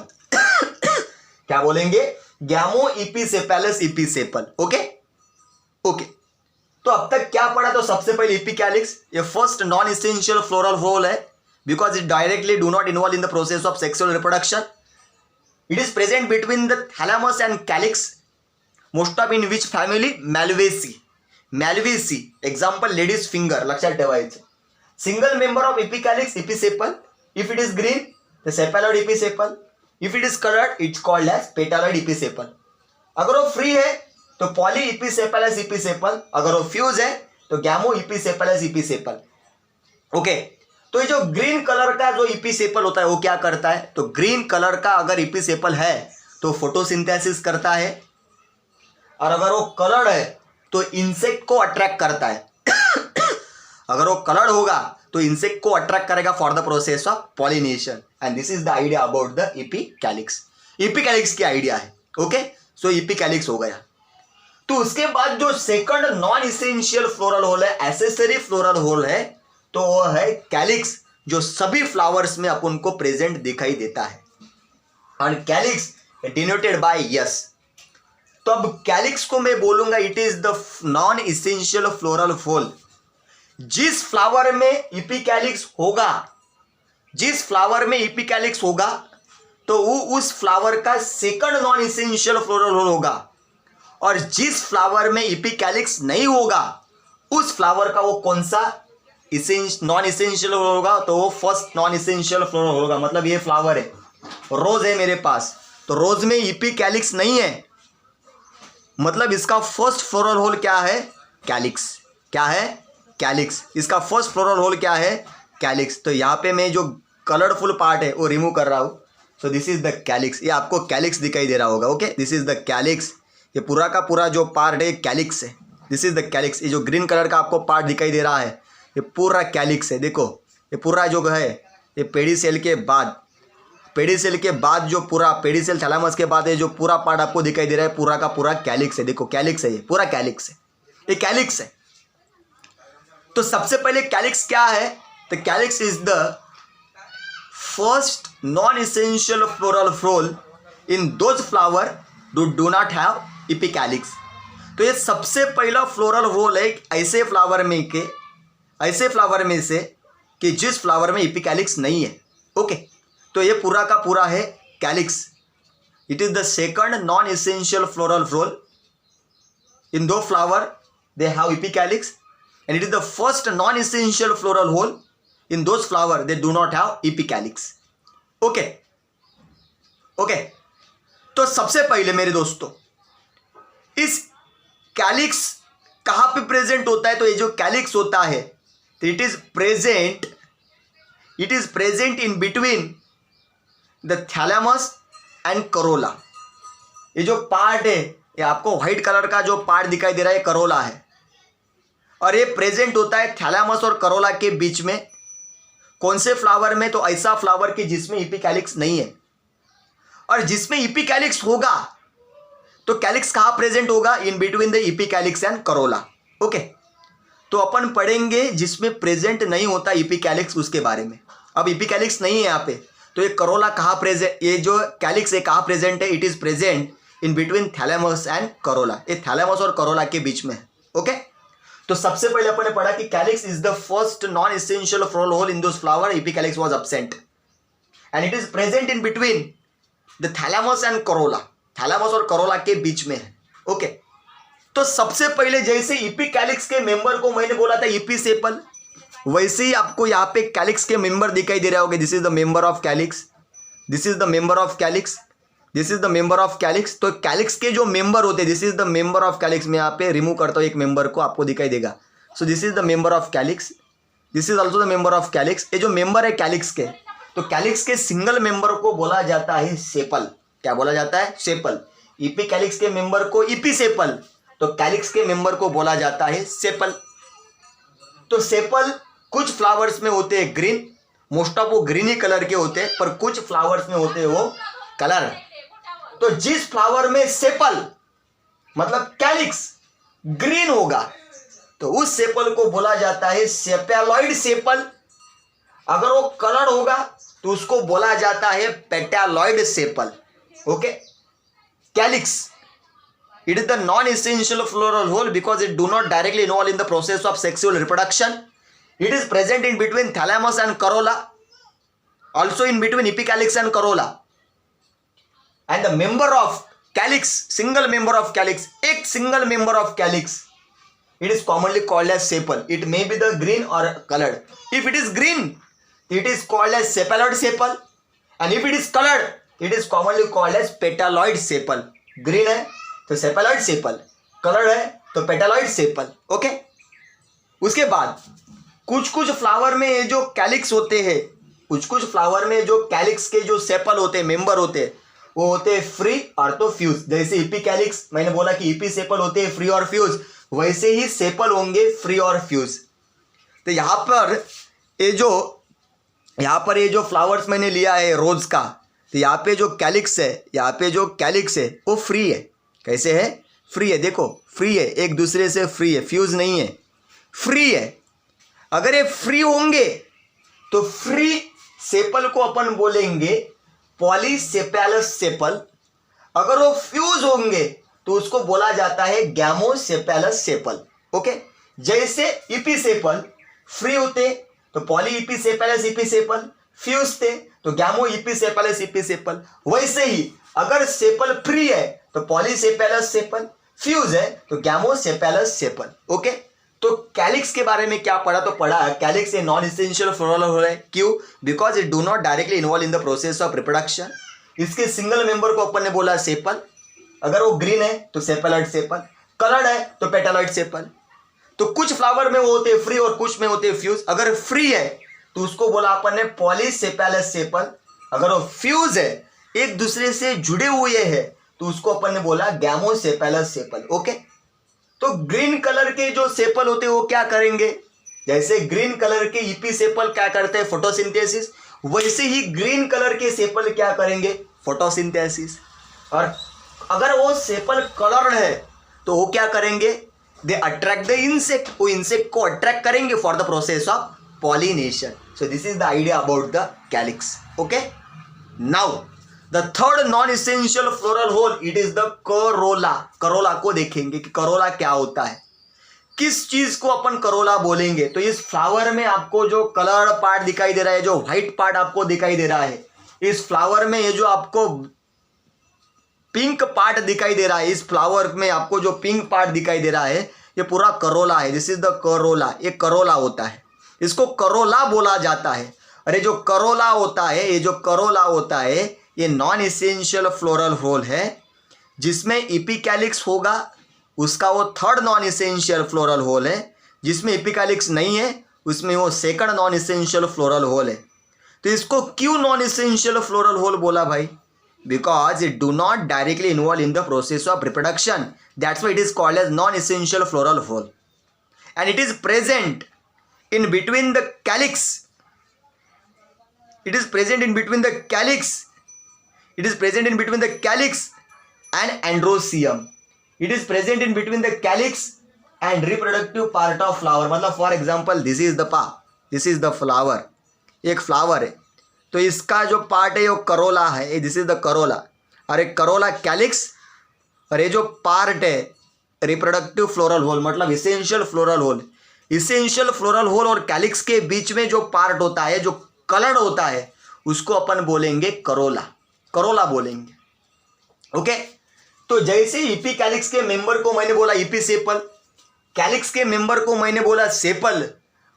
Speaker 1: क्या बोलेंगे? गैमो इपीसेपेलस इपीसेपल। ओके ओके, तो अब तक क्या पढ़ा? तो सबसे पहले इपीकैलिक्स, ये first non essential floral whorl है because it directly do not involve in the process of sexual reproduction. It is present between the thalamus and calyx. Most of in which family? Malvaceae. Malvaceae. Example, lady's finger. लक्षात ठेवायचं. Single member of epicalyx, episepal. If it is green, the cephaloid episepal. If it is colored, it's called as petaloid episepal. अगर वो free है तो poly episepalous episepal. अगर वो fuse है तो gamo episepalous episepal. Okay. तो ये जो ग्रीन कलर का जो इपीसेपल होता है वो क्या करता है? तो ग्रीन कलर का अगर इपीसेपल है तो फोटोसिंथेसिस करता है, और अगर वो कलर्ड है तो इंसेक्ट को अट्रैक्ट करता है. अगर वो कलर्ड होगा तो इंसेक्ट को अट्रैक्ट करेगा for the process of pollination. And this is the idea about the epicalyx. Epicalyx की आइडिया है. ओके, सो इपीकैलिक्स हो गया. तो उसके बाद जो second non essential floral whorl है, एसेसरी फ्लोरल होल है, तो वो है कैलिक्स, जो सभी फ्लावर्स में अपन को प्रेजेंट दिखाई देता है. और कैलिक्स डिनोटेड बाय यस. तो अब कैलिक्स को मैं बोलूंगा it is the non essential floral whorl. जिस फ्लावर में इपीकैलिक्स होगा, जिस फ्लावर में इपीकैलिक्स होगा तो वो उस फ्लावर का second non essential floral whorl होगा. और जिस फ्लावर में इपीकैलिक्स नहीं होगा उस फ्लावर का वो कौन सा नॉन इसेंशियल होगा? तो वो फर्स्ट नॉन इसेंशियल फ्लोरल होगा. मतलब ये फ्लावर है, रोज है मेरे पास, तो रोज में इपीकैलिक्स नहीं है, मतलब इसका फर्स्ट फ्लोरल होल क्या है? कैलिक्स. क्या है? कैलिक्स. इसका फर्स्ट फ्लोरल होल क्या है? कैलिक्स. तो यहाँ पे मैं जो कलरफुल पार्ट है वो रिमूव कर रहा हूँ. सो दिस इज द कैलिक्स. ये आपको कैलिक्स दिखाई दे रहा होगा. Okay, this is the calyx. ये पूरा का पूरा जो पार्ट है कैलिक्स है. This is the calyx. ये जो ग्रीन कलर का आपको पार्ट दिखाई दे रहा है ये पूरा कैलिक्स है. देखो ये पूरा जो है ये पेडिसेल के बाद, पेडिसेल के बाद जो पूरा पेडिसेल थैलामस के बाद ये जो पूरा पार्ट आपको दिखाई दे रहा है पूरा का पूरा कैलिक्स है. देखो कैलिक्स है, ये पूरा कैलिक्स है, ये कैलिक्स है. तो सबसे पहले कैलिक्स क्या है? तो calyx is the first non essential floral whorl in those flower do not have epicalyx. तो ये सबसे पहला फ्लोरल होल है ऐसे फ्लावर में के, ऐसे फ्लावर में से कि जिस फ्लावर में इपीकैलिक्स नहीं है. ओके, तो ये पूरा का पूरा है calyx. It is the second non-essential floral role. In those flower, they have epicalyx, and it is the first non-essential floral whole. In those flower, they do not have epicalyx. Okay okay, तो सबसे पहले मेरे दोस्तों, इस कैलिक्स कहाँ पे प्रेजेंट होता है? तो ये जो कैलिक्स होता है, it is present in between the thalamus and Corolla. ये जो पार्ट है, ये आपको व्हाइट कलर का जो पार्ट दिखाई दे रहा है, करोला है, और ये प्रेजेंट होता है थैलेमस और करोला के बीच में. कौन से फ्लावर में? तो ऐसा फ्लावर की जिसमें इपिकैलिक्स नहीं है. और जिसमें इपिकैलिक्स होगा तो कैलिक्स कहाँ प्रेजेंट होगा? In between the epicalyx and corolla. Okay, तो अपन पढ़ेंगे जिसमें प्रेजेंट नहीं होता इपिकैलिक्स, उसके बारे में. अब इपिकैलिक्स नहीं है यहाँ पे, तो ये करोला कहाँ प्रेजेंट, ये जो कैलिक्स है कहाँ प्रेजेंट है? It is present in between thalamus and Corolla. ये थैलेमस और करोला के बीच में है. ओके, तो सबसे पहले अपन ने पढ़ा कि calyx is the first non essential floral whorl in those flower. Epicalyx was absent and it is present in between the thalamus and corolla. Thalamus और करोला के बीच में है. ओके, तो सबसे पहले जैसे एपिकैलिक्स के मेंबर को मैंने बोला था एपिसेपल, वैसे ही आपको यहाँ पे कैलिक्स के मेंबर दिखाई दे रहे होंगे. This is the member of calyx, this is the member of calyx, this is the member of calyx. तो कैलिक्स के जो मेंबर होते हैं, this is the member of calyx. मैं यहाँ पे रिमूव करता हूँ एक मेंबर को, आपको दिखाई देगा. सो this is the member of calyx, this is also the member of calyx. ये जो मेंबर है कैलिक्स के, तो कैलिक्स के सिंगल मेंबर को बोला जाता है सेपल. क्या बोला जाता है? सेपल. इपिकैलिक्स के मेंबर को इपिसेपल, तो कैलिक्स के मेंबर को बोला जाता है सेपल. तो सेपल कुछ फ्लावर्स में होते हैं ग्रीन, मोस्ट ऑफ वो ग्रीन ही कलर के होते हैं, पर कुछ फ्लावर्स में होते हैं वो कलर. तो जिस फ्लावर में सेपल मतलब कैलिक्स ग्रीन होगा, तो उस सेपल को बोला जाता है सेपेलॉइड सेपल. अगर वो कलर होगा तो उसको बोला जाता है petaloid sepal. Okay, calyx, it is the non-essential floral whole because it do not directly involve in the process of sexual reproduction. It is present in between thalamus and corolla, also in between epicalyx and corolla. And the member of calyx, single member of calyx, एक single member of calyx, it is commonly called as sepal. It may be the green or colored. If it is green, it is called as sepaloid sepal, and if it is colored, it is commonly called as petaloid sepal. Green है तो सेपेलॉइड सेपल, कलर है तो पेटालॉइड सेपल. ओके, उसके बाद कुछ कुछ फ्लावर में ये जो कैलिक्स होते हैं, कुछ फ्लावर में जो कैलिक्स के जो सेपल होते हैं, मेंबर होते हैं, वो होते हैं फ्री और तो फ्यूज. जैसे इपिकैलिक्स मैंने बोला कि इपी सेपल होते हैं फ्री और फ्यूज, वैसे ही सेपल होंगे फ्री और फ्यूज. तो यहाँ पर ये जो फ्लावर्स मैंने लिया है रोज का, तो यहाँ पे जो कैलिक्स है वो फ्री है. कैसे है? फ्री है. देखो फ्री है, एक दूसरे से फ्री है, फ्यूज नहीं है, फ्री है. अगर ये फ्री होंगे तो फ्री सेपल को अपन बोलेंगे पॉलीसेपेलस सेपल. अगर वो फ्यूज होंगे तो उसको बोला जाता है गैमोसेपेलस सेपल. ओके, जैसे इपिसेपल फ्री होते तो पॉली इपिसेपेलस इपिसेपल, फ्यूज थे तो गैमो इपिसेपेलस इपिसेपल. वैसे ही अगर सेपल फ्री है तो पॉलीसेपेलस सेपल, फ्यूज है तो गैमोसेपेलस सेपल. ओके, तो कैलिक्स के बारे में क्या पढ़ा? तो पढ़ा calyx a non essential floral whorl है. क्यों? Because it do not directly involve in the process of reproduction. इसके सिंगल मेंबर को अपन ने बोला सेपल. अगर वो ग्रीन है तो सेपेलॉइड सेपल, कलर्ड है तो पेटालॉइड सेपल. तो कुछ फ्लावर में वो होते हैं फ्री और कुछ में होते हैं फ्यूज. अगर फ्री है तो उसको बोला अपन ने पॉलीसेपेलस सेपल. अगर वो फ्यूज है, एक दूसरे से जुड़े हुए हैं, तो उसको अपन ने बोला गैमोसेपेलस सेपल. ओके, तो ग्रीन कलर के जो सेपल होते हैं वो क्या करेंगे? जैसे ग्रीन कलर के ईपी सेपल क्या करते हैं? फोटोसिंथेसिस. वैसे ही ग्रीन कलर के सेपल क्या करेंगे? फोटोसिंथेसिस. और अगर वो सेपल कलर्ड है तो वो क्या करेंगे? They attract the insect. वो इंसेक्ट को अट्रैक्ट करेंगे for the process of pollination. So this is the idea about the calyx. Okay, now the third non-essential floral whole, it is the corolla. corolla को देखेंगे कि corolla क्या होता है, किस चीज को अपन corolla बोलेंगे. तो इस फ्लावर में आपको जो कलर पार्ट दिखाई दे रहा है, जो व्हाइट पार्ट आपको दिखाई दे रहा है, इस फ्लावर में ये जो आपको पिंक पार्ट दिखाई दे रहा है इस फ्लावर में, आपको जो पिंक पार्ट दिखाई दे रहा है ये पूरा करोला है। दिस इज द करोला, ये करोला होता है, इसको करोला बोला जाता है। अरे जो करोला होता है, ये जो करोला होता है ये नॉन इसेंशियल फ्लोरल होल है, जिसमें एपिकैलिक्स होगा उसका वो third non essential floral whorl है। जिसमें एपिकैलिक्स नहीं है उसमें वो second non essential floral whorl है। तो इसको क्यों नॉन इसेंशियल फ्लोरल होल बोला भाई? Because it do not directly involve in the process of reproduction, that's why it is called as non essential floral whorl and it is present in between the calyx. It is present in between the calyx. It is present in between the calyx and androecium. It is present in between the calyx and reproductive part of flower. मतलब for example this is the this is the flower. एक फ्लावर है तो इसका जो पार्ट है वो करोला है, दिस इज द करोला, और एक करोला कैलिक्स, और ये जो पार्ट है रिप्रोडक्टिव फ्लोरल होल मतलब essential floral whorl. Essential floral whorl और कैलिक्स के बीच में जो पार्ट होता है, जो कलर्ड होता है, उसको अपन बोलेंगे करोला, करोला बोलेंगे। ओके, तो जैसे इपी कैलिक्स के मेंबर को मैंने बोला इपी सेपल, कैलिक्स के मेंबर को मैंने बोला सेपल,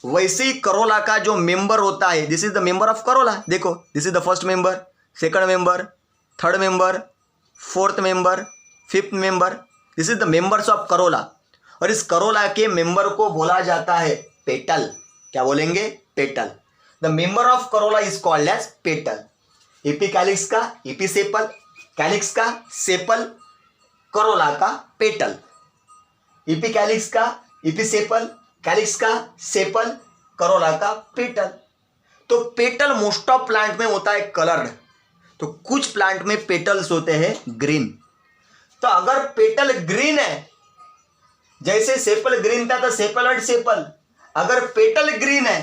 Speaker 1: वैसे ही करोला का जो मेंबर होता है, this is the member of corolla. देखो this is the first member, second member, third member, fourth member, fifth member, this is the members of corolla. और इस करोला के मेंबर को बोला जाता है पेटल। क्या बोलेंगे? Petal. The member of corolla is called as petal. Epicalyx का एपिसेपल, कैलिक्स का सेपल, करोला का पेटल। एपिकैलिक्स का एपिसेपल, कैलिक्स का सेपल, करोला का पेटल। तो पेटल मोस्ट ऑफ प्लांट में होता है कलर्ड, तो कुछ प्लांट में पेटल्स होते हैं ग्रीन। तो अगर पेटल ग्रीन है, जैसे सेपल ग्रीन था तो सेपलॉइड सेपल, अगर पेटल ग्रीन है,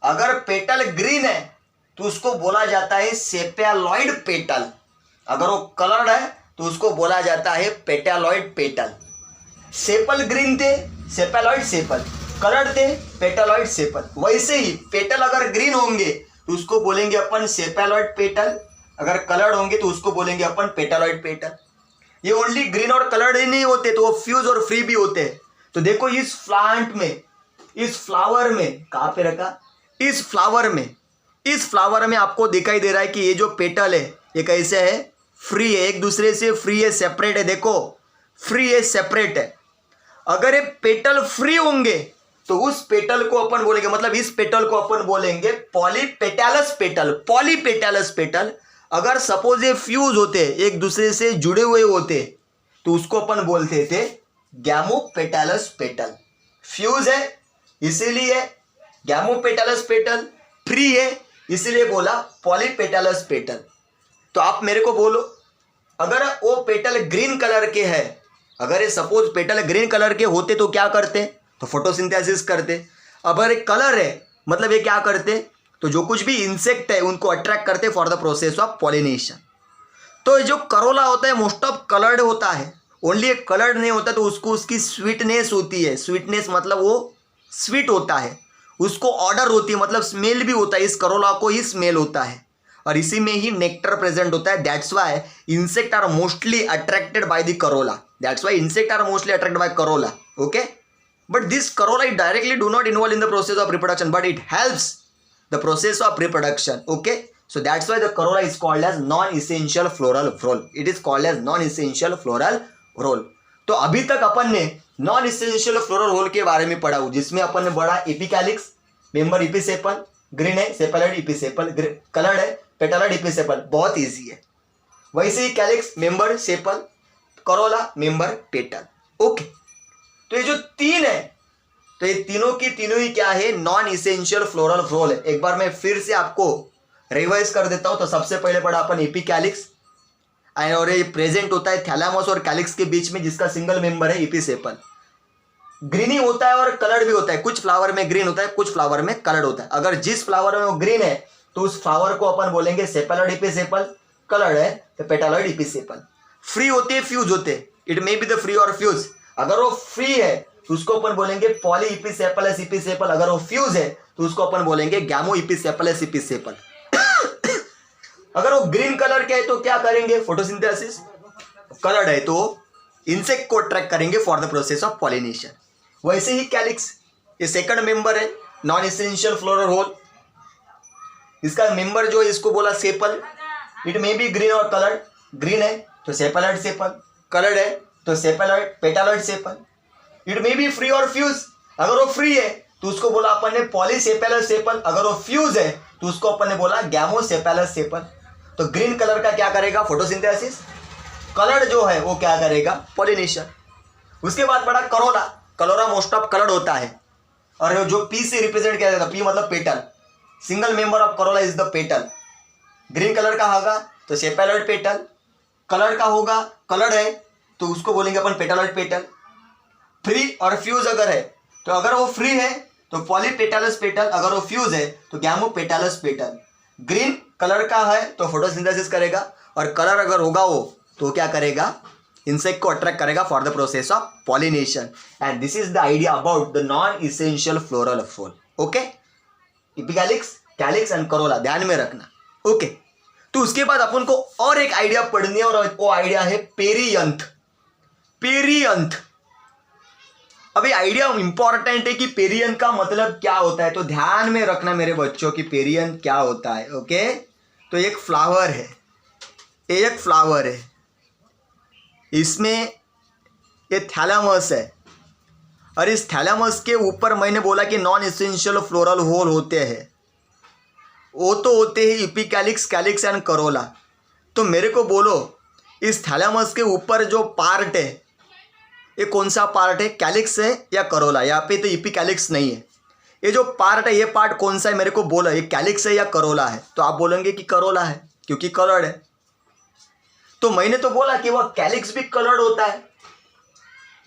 Speaker 1: अगर पेटल ग्रीन है तो उसको बोला जाता है सेपेलॉइड पेटल। अगर वो कलर्ड है तो उसको बोला जाता है पेटेलॉइड पेटल। सेपल ग्रीन थे सेपेलॉइड सेपल, कलर्ड थे पेटेलॉइड सेपल। वैसे ही पेटल अगर ग्रीन होंगे तो उसको बोलेंगे अपन सेपेलॉइड पेटल, अगर कलर्ड होंगे तो उसको बोलेंगे अपन पेटेलॉइड पेटल। ये ओनली ग्रीन और कलर्ड ही नहीं होते, तो वो फ्यूज और फ्री भी होते हैं। तो देखो इस प्लांट में, इस फ्लावर में, कहाँ पे रखा? इस फ्लावर में, इस फ्लावर में आपको दिखाई दे रहा है कि ये जो पेटल है ये कैसे है? फ्री है, एक दूसरे से फ्री है, सेपरेट है। देखो फ्री है, सेपरेट है। अगर ये पेटल फ्री होंगे तो उस पेटल को अपन बोलेंगे, मतलब इस पेटल को अपन बोलेंगे पॉलीपेटैलस पेटल, पॉलीपेटैलस पेटल। अगर सपोज ये फ्यूज होते, एक दूसरे से जुड़े हुए होते, तो उसको अपन बोलते थे गैमोपेटैलस पेटल। फ्यूज है इसीलिए गैमोपेटैलस पेटल, फ्री है इसीलिए बोला पॉलीपेटैलस पेटल। तो आप मेरे को बोलो, अगर वो पेटल ग्रीन कलर के है, अगर ये सपोज पेटल ग्रीन कलर के होते तो क्या करते? तो फोटोसिंथेसिस करते। अगर एक कलर है मतलब ये क्या करते? तो जो कुछ भी इंसेक्ट है उनको अट्रैक्ट करते for the process of pollination. तो जो करोला होता है मोस्ट ऑफ कलर्ड होता है, ओनली एक कलर्ड नहीं होता तो उसको उसकी स्वीटनेस होती है। स्वीटनेस मतलब वो स्वीट होता है, उसको ऑर्डर होती है, मतलब स्मेल भी होता है। इस करोला को ही स्मेल होता है और इसी में ही नेक्टर प्रेजेंट होता है। That's why insect are mostly attracted by the corolla. That's why insect are mostly attracted by corolla. Okay, but this corolla it directly do not involve in the process of reproduction, but it helps the process of reproduction. Okay, so that's why the corolla is called as non-essential floral role. It is called as non-essential floral role. तो अभी तक अपन ने नॉन इसेंशियल फ्लोरल होल के बारे में पढ़ा, जिसमें अपन ने पढ़ा एपिकैलिक्स, मेंबर एपिसेपल, ग्रीन है सेपेलॉइड एपिसेपल, कलर्ड है पेटलॉइड एपिसेपल, बहुत इजी है। वैसे ही calyx member sepal, corolla member petal. Okay, तो ये जो तीन है, तो ये तीनों की तीनों ही क्या है? नॉन इसेंशियल फ्लोरल रोल है। एक बार मैं फिर से आपको रिवाइज कर देता हूं। तो सबसे पहले पढ़ा अपन एपिकैलिक्स, और ये प्रेजेंट होता है थैलामस और कैलिक्स के बीच में, जिसका सिंगल मेंबर है एपिसेपल। ग्रीनी होता है और कलर्ड भी होता है, कुछ फ्लावर में ग्रीन होता है, कुछ फ्लावर में कलर्ड होता है। अगर जिस फ्लावर में वो ग्रीन है तो उस फ्लावर को अपन बोलेंगे सेपेलॉइड एपिसेपल, कलर्ड है तो पेटालॉइड एपिसेपल। फ्री होते हैं, फ्यूज होते, it may be the free और फ्यूज। अगर वो फ्री है तो उसको अपन बोलेंगे पॉली एपिसेपलस एपिसेपल, अगर वो फ्यूज है तो उसको अपन बोलेंगे गैमो एपिसेपलस एपिसेपल। अगर वो ग्रीन कलर के है तो क्या करेंगे? फोटोसिंथेसिस। कलर्ड है तो इंसेक्ट को अट्रैक्ट करेंगे for the process of pollination. वैसे ही कैलिक्स ये सेकंड मेंबर है नॉन एसेंशियल फ्लोरल होल। इसका मेंबर जो है इसको बोला sepal. It may be green और कलर्ड, ग्रीन है तो सेपलॉइड सेपल, कलर्ड है तो sepaloid petaloid sepal. It may be free और फ्यूज, अगर वो फ्री है तो उसको बोला अपन ने पॉलीसेपेलस सेपल, अगर वो फ्यूज है तो उसको अपन ने बोला गैमोसेपेलस सेपल। तो ग्रीन कलर का क्या करेगा फोटोसिंथेसिस, कलर्ड जो है वो क्या करेगा पॉलिनेशन। उसके बाद पड़ा करोला। कलोरा मोस्ट ऑफ कलर्ड होता है और जो पी से रिप्रेजेंट किया जाता है, पी मतलब petal, single member of corolla is the petal. Green colour का होगा तो सेपेलॉइड पेटल, कलर का होगा कलर्ड है तो उसको बोलेंगे अपन पेटालॉइड पेटल। फ्री और फ्यूज अगर है तो अगर वो फ्री है तो पॉलीपेटालस पेटल, अगर वो फ्यूज है तो गैमोपेटालस पेटल। ग्रीन कलर का है तो फोटोसिंथेसिस करेगा और कलर अगर होगा वो तो क्या करेगा इंसेक्ट को अट्रैक्ट करेगा for the process of pollination. And this is the idea about the non essential floral whorl. Okay, epicalyx, calyx and corolla ध्यान में रखना। ओके, तो उसके बाद अपन को और एक आइडिया पढ़नी है और वो आइडिया है पेरियंथ। पेरियंथ अभी आइडिया इंपॉर्टेंट है कि पेरियंथ का मतलब क्या होता है, तो ध्यान में रखना मेरे बच्चों की पेरियंथ क्या होता है। ओके, तो एक फ्लावर है, एक फ्लावर है, इसमें ये थैलेमस है और इस थैलेमस के ऊपर मैंने बोला कि नॉन एसेंशियल फ्लोरल होल होते हैं, वो तो होते हैं एपिकैलिक्स, कैलिक्स एंड करोला। तो मेरे को बोलो इस थैलेमस के ऊपर जो पार्ट है ये कौन सा पार्ट है, कैलिक्स है या करोला। यहाँ पे तो एपिकैलिक्स नहीं है, ये जो पार्ट है ये पार्ट कौन सा है मेरे को बोला, ये कैलिक्स है या करोला है। तो आप बोलेंगे कि करोला है क्योंकि कलर्ड है। तो मैंने तो बोला कि वह कैलिक्स भी कलर्ड होता है,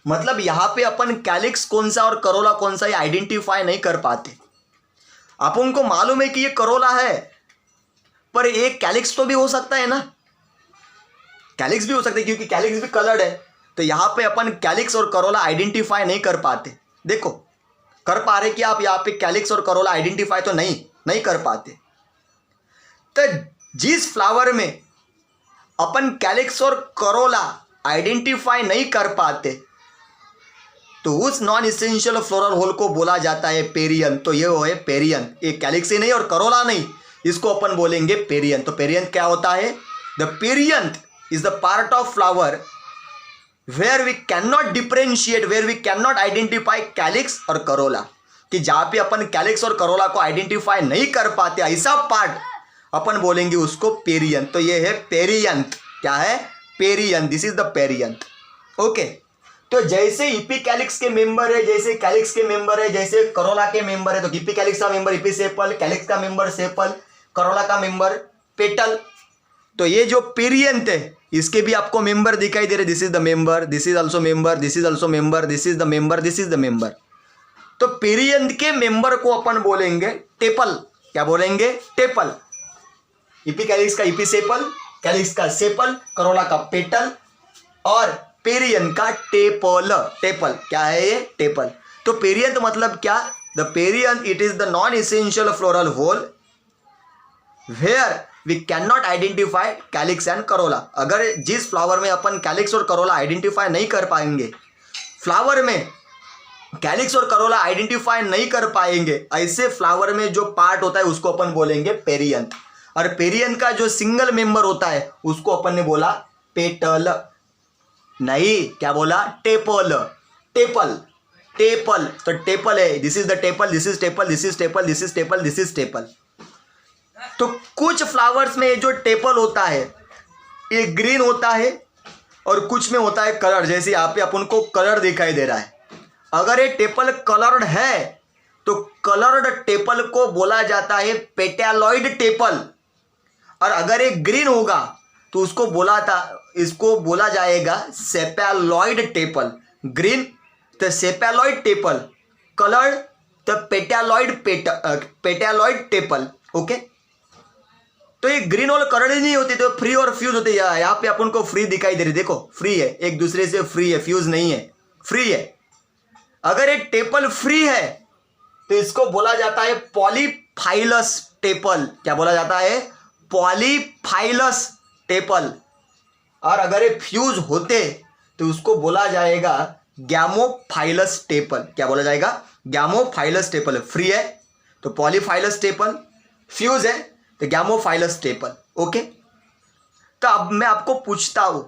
Speaker 1: मतलब यहाँ पे अपन कैलिक्स कौन सा और करोला कौन सा ये आइडेंटिफाई नहीं कर पाते। अपन को मालूम है कि ये करोला है पर एक कैलिक्स तो भी हो सकता है ना, कैलिक्स भी हो सकता है क्योंकि कैलिक्स भी कलर्ड है। तो यहाँ पे अपन कैलिक्स और करोला आइडेंटिफाई नहीं कर पाते। देखो कर पा रहे कि आप यहाँ पे कैलिक्स और करोला आइडेंटिफाई तो नहीं कर पाते। तो जिस फ्लावर में अपन कैलिक्स और करोला आइडेंटिफाई नहीं कर पाते तो उस नॉन इसेंशियल फ्लोरल होल को बोला जाता है पेरियंथ। तो ये वो है पेरियंथ, ये कैलिक्स ही नहीं और करोला नहीं, इसको अपन बोलेंगे पेरियंथ। तो पेरियंथ क्या होता है, the perianth is the part of flower where we cannot differentiate, where we cannot identify calyx और करोला, कि जहाँ पे अपन कैलिक्स और करोला को आइडेंटिफाई नहीं कर पाते ऐसा पार्ट अपन बोलेंगे उसको पेरियंथ। तो ये है पेरियंथ, क्या है perianth, this is the perianth. Okay, तो जैसे एपिकैलिक्स के मेंबर है, जैसे कैलिक्स के मेंबर है, जैसे करोला के मेंबर है, तो एपिकैलिक्स का मेंबर एपिसेपल, कैलिक्स का मेंबर सेपल, करोला का मेंबर पेटल। तो ये जो पेरियंथ है इसके भी आपको मेंबर दिखाई दे रहे, this is the member, this is also member, this is also member, this is the member, this is the member. तो पेरियंथ के मेंबर को अपन बोलेंगे टेपल। क्या बोलेंगे, टेपल। एपिकैलिक्स का एपिसेपल, कैलिक्स का सेपल, करोला का पेटल और पेरियंथ का टेपल। टेपल क्या है ये, टेपल। तो पेरियंथ मतलब क्या, the perianth it is the non essential floral whorl where we can not identify calyx and Corolla. अगर जिस फ्लावर में अपन कैलिक्स और करोला आइडेंटिफाई नहीं कर पाएंगे, फ्लावर में कैलिक्स और करोला आइडेंटिफाई नहीं कर पाएंगे, ऐसे फ्लावर में जो पार्ट होता है उसको अपन बोलेंगे पेरियंथ। और पेरियंथ का जो सिंगल मेंबर होता है उसको अपन ने बोला पेटल, नहीं क्या बोला, टेपल। टेपल, टेपल, तो टेपल है, this is the tepal, this is tepal, this is tepal, this is tepal, this is tepal. तो कुछ फ्लावर्स में जो टेपल होता है ये ग्रीन होता है और कुछ में होता है कलर, जैसे यहाँ पे अपन को कलर दिखाई दे रहा है। अगर ये टेपल कलर्ड है तो कलर्ड टेपल को बोला जाता है पेटालॉइड टेपल, और अगर ये ग्रीन होगा तो इसको बोला जाएगा सेपेलॉइड टेपल। ग्रीन तो सेपेलॉइड टेपल, कलर्ड तो पेटालॉइड टेपल। ओके, तो ये ग्रीन और कलर्ड ही नहीं होती, तो फ्री और फ्यूज होते हैं। यहाँ पे अपन को फ्री दिखाई दे रही, देखो फ्री है, एक दूसरे से फ्री है, फ्यूज नहीं है, फ्री है। अगर ये टेपल फ्री है तो इसको बोला जाता है पॉलीफाइलस टेपल। क्या बोला जाता है, पॉलीफाइलस टेपल। और अगर ये फ्यूज होते तो उसको बोला जाएगा गैमोफाइलस स्टेपल। क्या बोला जाएगा? गैमोफाइलस स्टेपल। फ्री है तो पॉलीफाइलस स्टेपल, फ्यूज है तो गैमोफाइलस स्टेपल। ओके, तो अब मैं आपको पूछता हूं,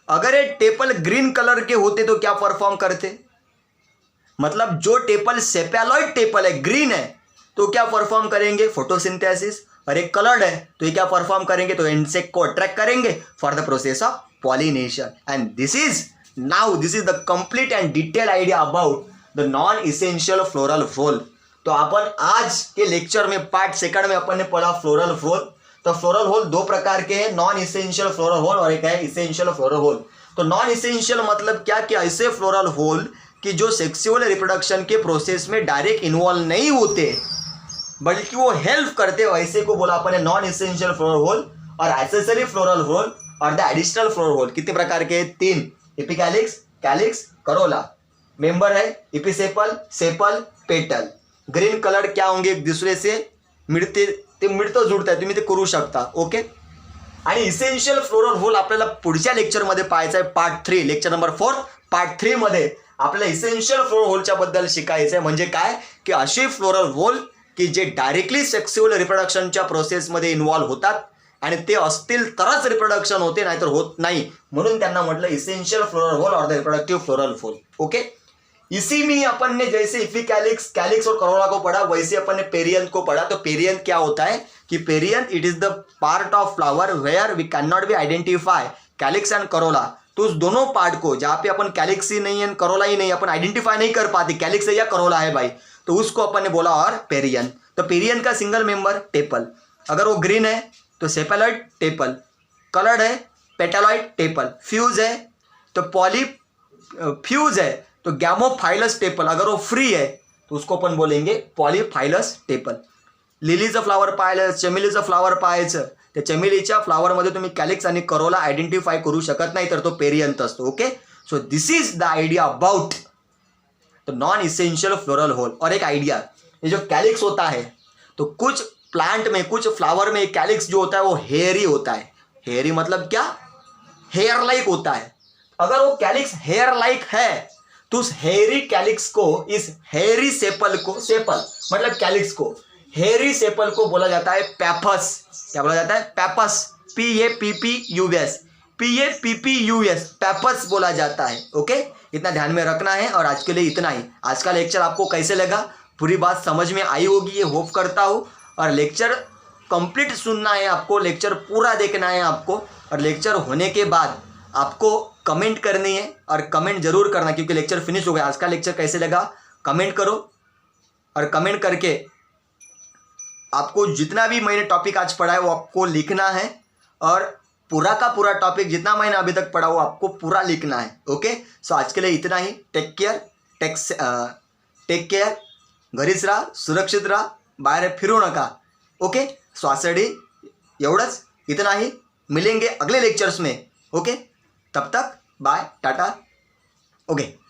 Speaker 1: अगर ये टेपल ग्रीन कलर के होते तो क्या परफॉर्म करते? मतलब जो टेपल सेपेलॉइड टेपल है, ग्रीन है, तो क्या परफॉर्म करेंगे? फोटोसिंथेसिस। और एक कलर्ड है तो ये क्या परफॉर्म करेंगे? तो इंसेक्ट को अट्रैक्ट करेंगे for the process of pollination. And this is the complete and detail idea about the non essential floral whorl. तो अपन आज के लेक्चर में पार्ट सेकंड में अपन ने पढ़ा फ्लोरल रोल। तो फ्लोरल होल दो प्रकार के हैं, नॉन इसेंशियल फ्लोरल होल और एक है इसेंशियल फ्लोरल होल। तो नॉन इसेंशियल मतलब क्या कि ऐसे फ्लोरल होल कि जो सेक्सुअल रिप्रोडक्शन के प्रोसेस में डायरेक्ट इन्वॉल्व नहीं होते बल्कि वो हेल्प करते, वैसे को बोला अपन ने नॉन इसेंशियल फ्लोरल होल। और एक्सेसरी फ्लोरल होल और द एडिशनल फ्लोरल होल कितने प्रकार के? 3, एपिकैलिक्स, कैलिक्स, करोला। मेंबर है एपिसेपल, सेपल, पेटल। ग्रीन कलर क्या होंगे? एक दूसरे से मिळतं जुळतं तुम्ही ते करू शकता. ओके, आणि इसेन्शियल फ्लोरल होल आपल्याला पुढच्या लेक्चरमध्ये पाहायचं आहे. पार्ट 3, लेक्चर नंबर 4 पार्ट 3 मध्ये आपल्याला इसेन्शियल फ्लोरल होलच्या बद्दल शिकायचं आहे. म्हणजे काय की असे फ्लोरल होल की जे डायरेक्टली सेक्सुअल रिप्रोडक्शनच्या प्रोसेसमध्ये इन्व्हॉल्व होतात आणि ते असतील तरच रिप्रोडक्शन होते, नाहीतर होत नाही. म्हणून त्यांना म्हटलं इसेन्शियल फ्लोरल होल और the reproductive floral whorl. Okay, इसी में अपन ने जैसे इफिकैलिक्स, कैलिक्स और करोला को पढ़ा, वैसे अपन ने पेरियंथ को पढ़ा. तो पेरियंथ क्या होता है कि perianth it is the part of flower where we can not be identify calyx and corolla. तो उस दोनों पार्ट को जहाँ पे अपन कैलिक्स ही नहीं है करोला ही नहीं, अपन आइडेंटिफाई नहीं कर पाते कैलिक्स है या करोला है भाई, तो उसको अपन ने बोला और पेरियंथ. तो पेरियंथ का सिंगल मेंबर टेपल, अगर वो ग्रीन है तो सेपेलॉइड टेपल, कलर्ड है पेटालॉइड टेपल, फ्यूज है तो फ्यूज है तो गैमोफाइलस टेपल, अगर वो फ्री है तो उसको अपन बोलेंगे पॉलीफाइलस टेपल. लिलीचं फ्लावर पाहिलं, चमेलीचं फ्लावर पाहायचं, त्या चमेलीच्या फ्लावरमध्ये तुम्ही कॅलिक्स आणि करोला आयडेंटिफाय करू शकत नाही तर तो पेरियंथ असतो. Okay, so this is the idea about the non essential floral whorl. और एक आइडिया, ये जो कैलिक्स होता है तो कुछ प्लांट में, कुछ फ्लावर में कैलिक्स जो होता है वो हेयरी होता है. हेयरी मतलब क्या? हेयर लाइक होता है. अगर वो कैलिक्स हेयर लाइक है तो उस हेयरी कैलिक्स को, इस हेयरी सेपल को, सेपल मतलब कैलिक्स को, हेयरी सेपल को बोला जाता है पैपस. क्या बोला जाता है? पैपस. PAPPUS, PAPPUS, पैपस बोला जाता है. ओके, इतना ध्यान में रखना है. और आज के लिए इतना ही. आज का लेक्चर आपको कैसे लगा? पूरी बात समझ में आई होगी ये होप करता हूँ. और लेक्चर कंप्लीट सुनना है आपको, लेक्चर पूरा देखना है आपको. और लेक्चर होने के बाद आपको कमेंट करनी है और कमेंट जरूर करना, क्योंकि लेक्चर फिनिश हो गया. आज का लेक्चर कैसे लगा कमेंट करो, और कमेंट करके आपको जितना भी मैंने टॉपिक आज पढ़ा है वो आपको लिखना है. और पूरा का पूरा टॉपिक जितना मैंने अभी तक पढ़ा वो आपको पूरा लिखना है. ओके, सो आज के लिए इतना ही. टेक केअर, घरीच राहा, सुरक्षित राहा, बाहेर फिरू नका. ओके, स्वासडी एवढंच, इतना ही. मिलेंगे अगले लेक्चर्स में. ओके, तब तक बाय, टाटा. ओके.